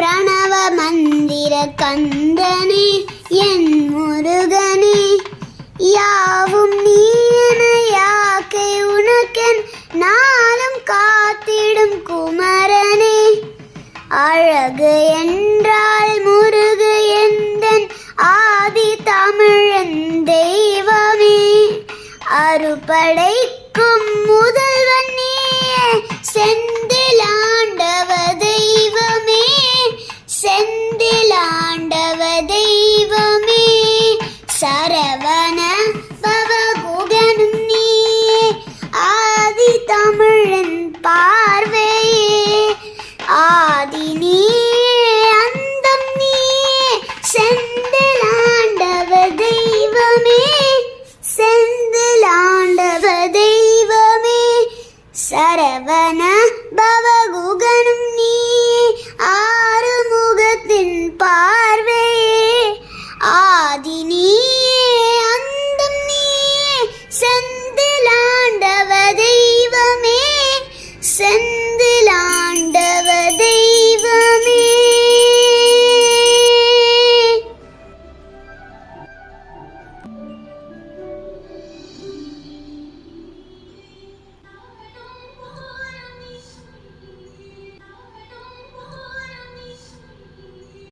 பிரணவ மந்திர கந்தனே என் முருகனே, யாவும் நீ என யாக்கை உனக்கென் நாளும் காத்திடும் குமரனே. அழகு என்றால் முருகு எந்தன் ஆதி தமிழன் தெய்வமே, அறுபடைக்கும் முதல்வன் நீயே சென்